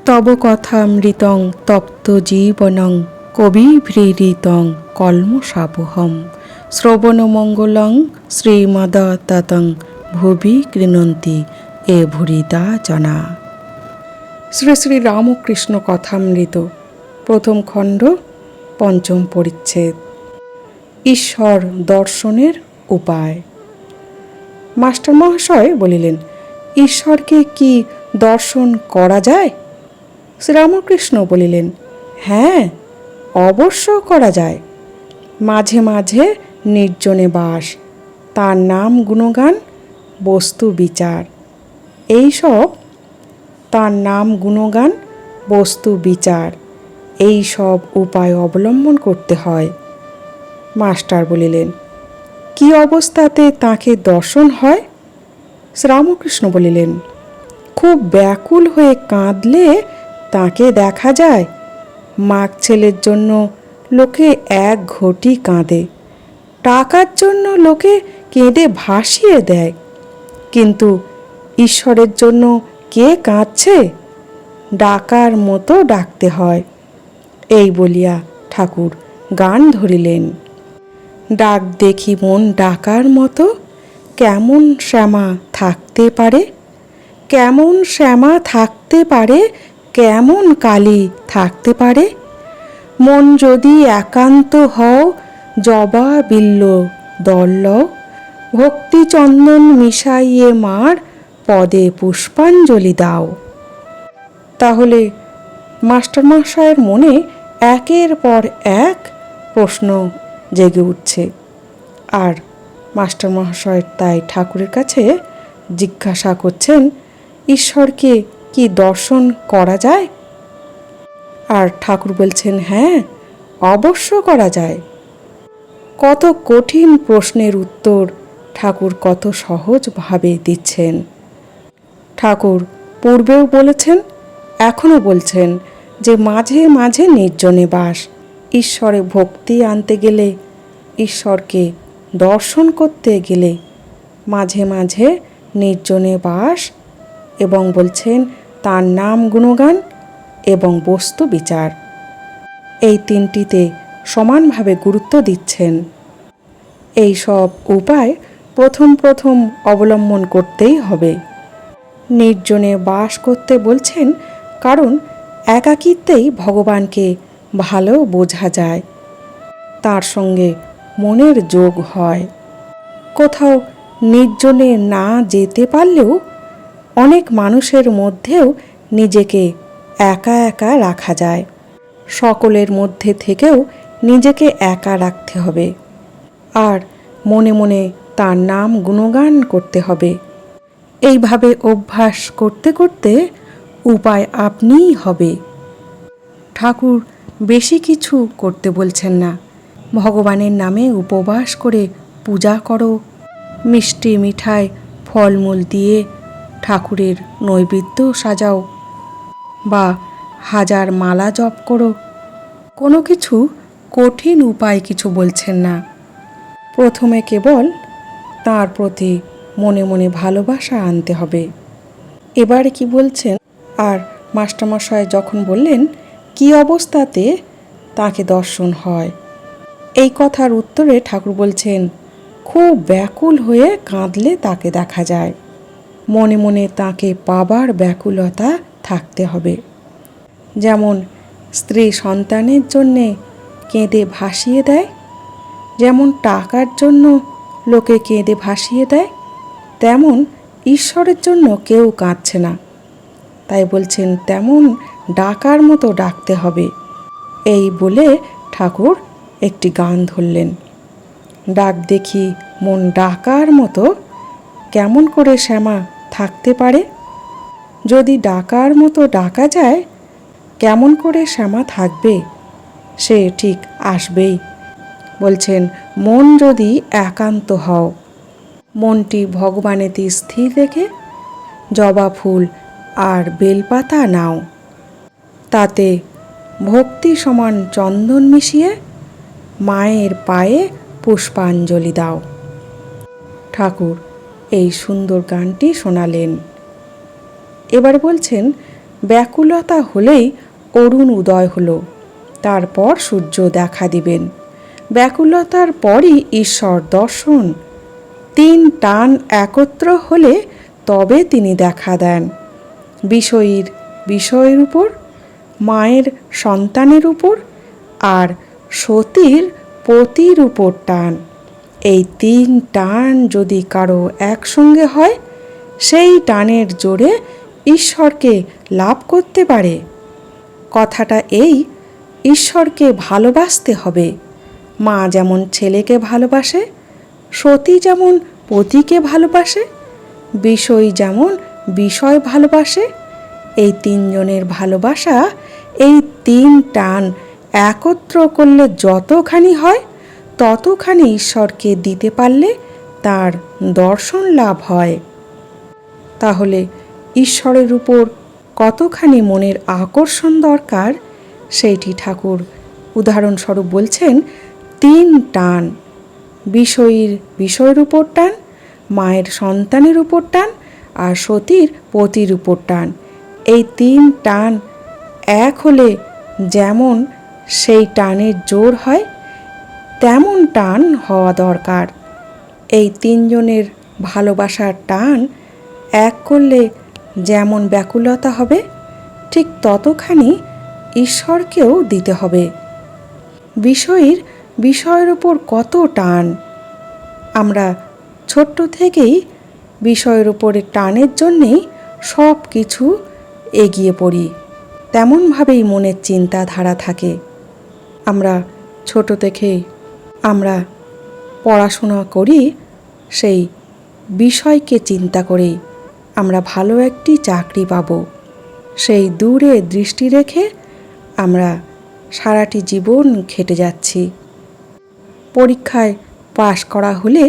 তব কথামৃতং তপ্ত জীবনং কবিভৃহৃতং কল্মষাপহম শ্রবণমঙ্গলং শ্রীমদততং ভুবি গৃণন্তি এ ভুরিদা জনা। শ্রী শ্রী রামকৃষ্ণ কথামৃত, প্রথম খণ্ড, পঞ্চম পরিচ্ছেদ। ঈশ্বর দর্শনের উপায়। মাস্টারমহাশয় বলিলেন, ঈশ্বরকে কি দর্শন করা যায়? শ্রীরামকৃষ্ণ বলিলেন, হ্যাঁ, অবশ্য করা যায়। মাঝে মাঝে নির্জনে বাস, তার নাম গুণগান, বস্তু বিচার, এইসব তার নাম গুণগান, বস্তু বিচার, এই সব উপায় অবলম্বন করতে হয়। মাস্টার বলিলেন, কি অবস্থাতে তাকে দর্শন হয়? শ্রীরামকৃষ্ণ বলিলেন, খুব ব্যাকুল হয়ে কাঁদলে তাকে দেখা যায়। মাগ ছেলের জন্য লোকে এক ঘটি কাঁদে, টাকার জন্য লোকে কেঁদে ভাসিয়ে দেয়, কিন্তু ঈশ্বরের জন্য কে কাঁদছে? ডাকার মতো ডাকতে হয়। এই বলিয়া ঠাকুর গান ধরিলেন। ডাক দেখি মন ডাকার মতো, কেমন শ্যামা থাকতে পারে, কেমন শ্যামা থাকতে পারে, কেমন কালী থাকতে পারে। মন যদি একান্ত হও, জবা বিল্ল দল লও, ভক্তি চন্দন মিশাইয়ে মার পদে পুষ্পাঞ্জলি দাও। তাহলে মাস্টারমশায়ের মনে একের পর এক প্রশ্ন জেগে উঠছে, আর মাস্টারমহাশয় তাই ঠাকুরের কাছে জিজ্ঞাসা করছেন, ঈশ্বরকে কি দর্শন করা যায়? আর ঠাকুর বলছেন, হ্যাঁ, অবশ্য করা যায়। কত কঠিন প্রশ্নের উত্তর ঠাকুর কত সহজভাবে দিচ্ছেন। ঠাকুর পূর্বেও বলেছেন, এখনও বলছেন যে মাঝে মাঝে নির্জনে বাস। ঈশ্বরে ভক্তি আনতে গেলে, ঈশ্বরকে দর্শন করতে গেলে মাঝে মাঝে নির্জনে বাস, এবং বলছেন তার নাম গুণগান এবং বস্তু বিচার, এই তিনটিতে সমানভাবে গুরুত্ব দিচ্ছেন। এই সব উপায় প্রথম প্রথম অবলম্বন করতেই হবে। নির্জনে বাস করতে বলছেন কারণ একাকিত্বেই ভগবানকে ভালো বোঝা যায়, তার সঙ্গে মনের যোগ হয়। কোথাও নির্জনে না যেতে পারলেও অনেক মানুষের মধ্যেও নিজেকে একা একা রাখা যায়। সকলের মধ্যে থেকেও নিজেকে একা রাখতে হবে, আর মনে মনে তার নাম গুণগান করতে হবে। এইভাবে অভ্যাস করতে করতে উপায় আপনিই হবে। ঠাকুর বেশি কিছু করতে বলছেন না। ভগবানের নামে উপবাস করে পূজা করো, মিষ্টি মিঠাই ফলমূল দিয়ে ঠাকুরের নৈবেদ্য সাজাও, বা হাজার মালা জপ করো, কোনো কিছু কঠিন উপায় কিছু বলছেন না। প্রথমে কেবল তার প্রতি মনে মনে ভালোবাসা আনতে হবে। এবারে কি বলছেন? আর মাস্টারমশাই যখন বললেন কি অবস্থাতে তাকে দর্শন হয়, এই কথার উত্তরে ঠাকুর বলছেন, খুব ব্যাকুল হয়ে কাঁদলে তাকে দেখা যায়। মনে মনে তাকে পাবার ব্যাকুলতা থাকতে হবে। যেমন স্ত্রী সন্তানের জন্যে কেঁদে ভাসিয়ে দেয়, যেমন টাকার জন্য লোকে কেঁদে ভাসিয়ে দেয়, তেমন ঈশ্বরের জন্য কেউ কাঁদছে না। তাই বলছেন তেমন ডাকার মতো ডাকতে হবে। এই বলে ঠাকুর একটি গান ধরলেন। ডাক দেখি মন ডাকার মতো, কেমন করে শ্যামা থাকতে পারে। যদি ডাকার মতো ডাকা যায়, কেমন করে শ্যামা থাকবে? সে ঠিক আসবেই। বলছেন মন যদি একান্ত হও, মনটি ভগবানেতে স্থির রেখে জবা ফুল আর বেলপাতা নাও, তাতে ভক্তি সমান চন্দন মিশিয়ে মায়ের পায়ে পুষ্পাঞ্জলি দাও। ঠাকুর এই সুন্দর গানটি শোনালেন। এবার বলছেন ব্যাকুলতা হলেই অরুণ উদয় হলো, তারপর সূর্য দেখা দিবেন। ব্যাকুলতার পরই ঈশ্বর দর্শন। 3 টান একত্র হলে তবে তিনি দেখা দেন। বিষয়ীর বিষয়ের উপর, মায়ের সন্তানের উপর, আর সতীর পতির উপর টান। এই 3 টান যদি কারো একসঙ্গে হয়, সেই টানের জোরে ঈশ্বরকে লাভ করতে পারে। কথাটা এই, ঈশ্বরকে ভালোবাসতে হবে। মা যেমন ছেলেকে ভালোবাসে, সতী যেমন পতিকে ভালোবাসে, বিষয় যেমন বিষয় ভালোবাসে। এই 3 জনের ভালোবাসা, এই 3 টান একত্র করলে যতখানি হয়, ততখানি ঈশ্বরকে দিতে পারলে তার দর্শন লাভ হয়। তাহলে ঈশ্বরের উপর কতখানি মনের আকর্ষণ দরকার, সেইটি ঠাকুর উদাহরণস্বরূপ বলছেন। 3 টান, বিষয়ীর বিষয়ের উপর টান, মায়ের সন্তানের উপর টান, আর সতীর পতির উপর টান। এই 3 টান এক হলে যেমন সেই টানের জোর হয়, তেমন টান হওয়া দরকার। এই 3 জনের ভালোবাসার টান এক করলে যেমন ব্যাকুলতা হবে, ঠিক ততখানি ঈশ্বরকেও দিতে হবে। বিষয়ীর বিষয়ের উপর কত টান! আমরা ছোট্ট থেকেই বিষয়ের উপরে টানের জন্যেই সব কিছু এগিয়ে পড়ি। তেমনভাবেই মনের চিন্তাধারা থাকে। আমরা ছোট থেকেই আমরা পড়াশোনা করি সেই বিষয়কে চিন্তা করেই। আমরা ভালো একটি চাকরি পাব, সেই দূরে দৃষ্টি রেখে আমরা সারাটি জীবন খেটে যাচ্ছি। পরীক্ষায় পাশ করা হলে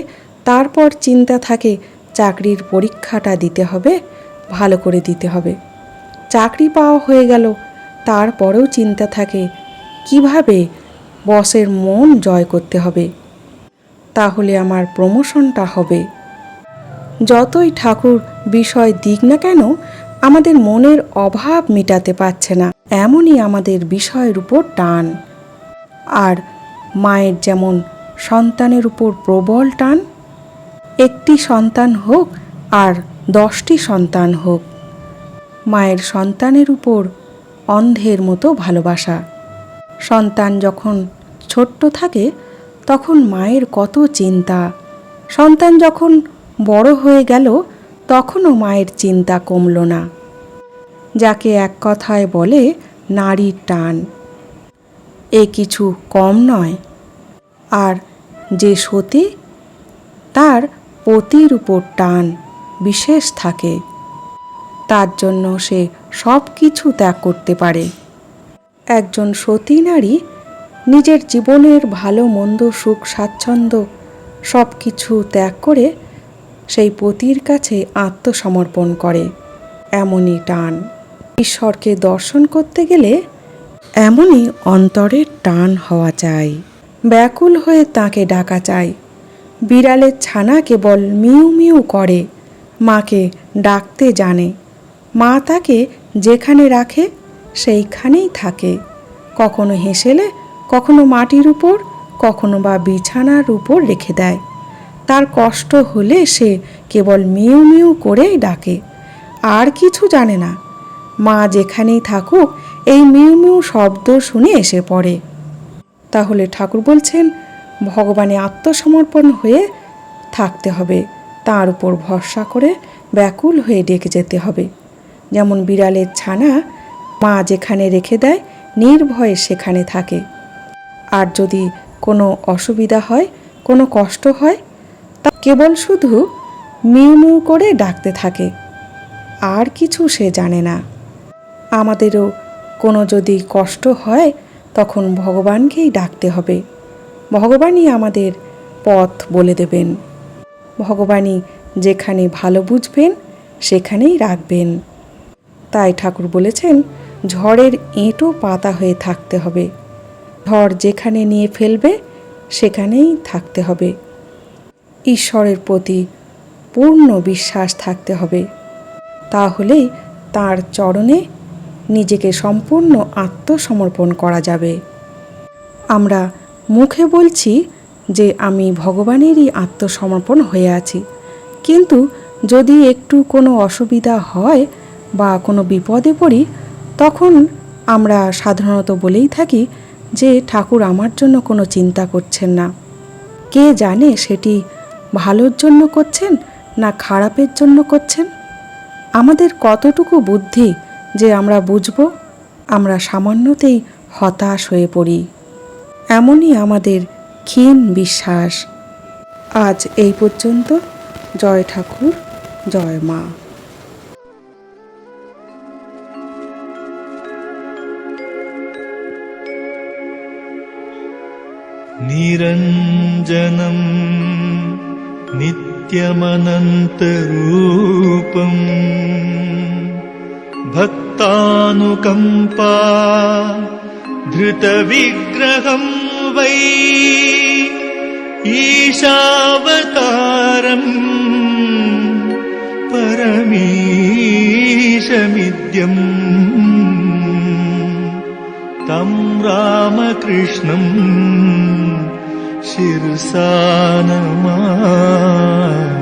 তারপর চিন্তা থাকে চাকরির পরীক্ষাটা দিতে হবে, ভালো করে দিতে হবে। চাকরি পাওয়া হয়ে গেল, তারপরেও চিন্তা থাকে কিভাবে বসের মন জয় করতে হবে, তাহলে আমার প্রমোশনটা হবে। যতই ঠাকুর বিষয় দিক না কেন, আমাদের মনের অভাব মেটাতে পারছে না। এমনই আমাদের বিষয়ের উপর টান। আর মায়ের যেমন সন্তানের উপর প্রবল টান, একটি সন্তান হোক আর 10টি সন্তান হোক, মায়ের সন্তানের উপর অন্ধের মতো ভালোবাসা। সন্তান যখন ছোট্ট থাকে তখন মায়ের কত চিন্তা, সন্তান যখন বড় হয়ে গেল তখনও মায়ের চিন্তা কমল না। যাকে এক কথায় বলে নারীর টান, এ কিছু কম নয়। আর যে সতী, তার পতির উপর টান বিশেষ থাকে, তার জন্য সে সব কিছু ত্যাগ করতে পারে। একজন সতী নারী নিজের জীবনের ভালো মন্দ সুখ স্বাচ্ছন্দ্য সব কিছু ত্যাগ করে সেই পতির কাছে আত্মসমর্পণ করে। এমনই টান। ঈশ্বরকে দর্শন করতে গেলে এমনই অন্তরের টান হওয়া চাই। ব্যাকুল হয়ে তাকে ডাকা চাই। বিড়ালের ছানা কেবল মিউ মিউ করে, মাকে ডাকতে জানে। মা তাকে যেখানে রাখে সেইখানেই থাকে। কখনো হেসেলে, কখনো মাটির উপর, কখনো বা বিছানার উপর রেখে দেয়। তার কষ্ট হলে সে কেবল মিউ মিউ করেই ডাকে, আর কিছু জানে না। মা যেখানেই থাকুক এই মিউ মিউ শব্দ শুনে এসে পড়ে। তাহলে ঠাকুর বলছেন ভগবানে আত্মসমর্পণ হয়ে থাকতে হবে, তার উপর ভরসা করে ব্যাকুল হয়ে ডেকে যেতে হবে। যেমন বিড়ালের ছানা মা যেখানে রেখে দেয় নির্ভয়ে সেখানে থাকে। আর যদি কোনো অসুবিধা হয়, কোনো কষ্ট হয়, তা কেবল শুধু মিউ মিউ করে ডাকতে থাকে, আর কিছু সে জানে না। আমাদেরও কোনো যদি কষ্ট হয় তখন ভগবানকেই ডাকতে হবে। ভগবানই আমাদের পথ বলে দেবেন। ভগবানই যেখানে ভালো বুঝবেন সেখানেই রাখবেন। তাই ঠাকুর বলেছেন ঝড়ের এঁটো পাতা হয়ে থাকতে হবে। ঝড় যেখানে নিয়ে ফেলবে সেখানেই থাকতে হবে। ঈশ্বরের প্রতি পূর্ণ বিশ্বাস থাকতে হবে। তাহলেই তার চরণে নিজেকে সম্পূর্ণ আত্মসমর্পণ করা যাবে। আমরা মুখে বলছি যে আমি ভগবানেরই আত্মসমর্পণ হয়ে আছি, কিন্তু যদি একটু কোনো অসুবিধা হয় বা কোনো বিপদে পড়ি, তখন আমরা সাধারণত বলেই থাকি যে ঠাকুর আমার জন্য কোনো চিন্তা করছেন না। কে জানে সেটি ভালোর জন্য করছেন না খারাপের জন্য করছেন। আমাদের কতটুকু বুদ্ধি যে আমরা বুঝব? আমরা সামান্যতেই হতাশ হয়ে পড়ি। এমনই আমাদের ক্ষীণ বিশ্বাস। আজ এই পর্যন্ত। জয় ঠাকুর, জয় মা। निरञ्जनं नित्यमनन्तरूपम् भक्तानुकम्पा धृतविग्रहं वै ईशावतारम् परमीशमिद्यम् तं रामकृष्णं शिरसा नमामि।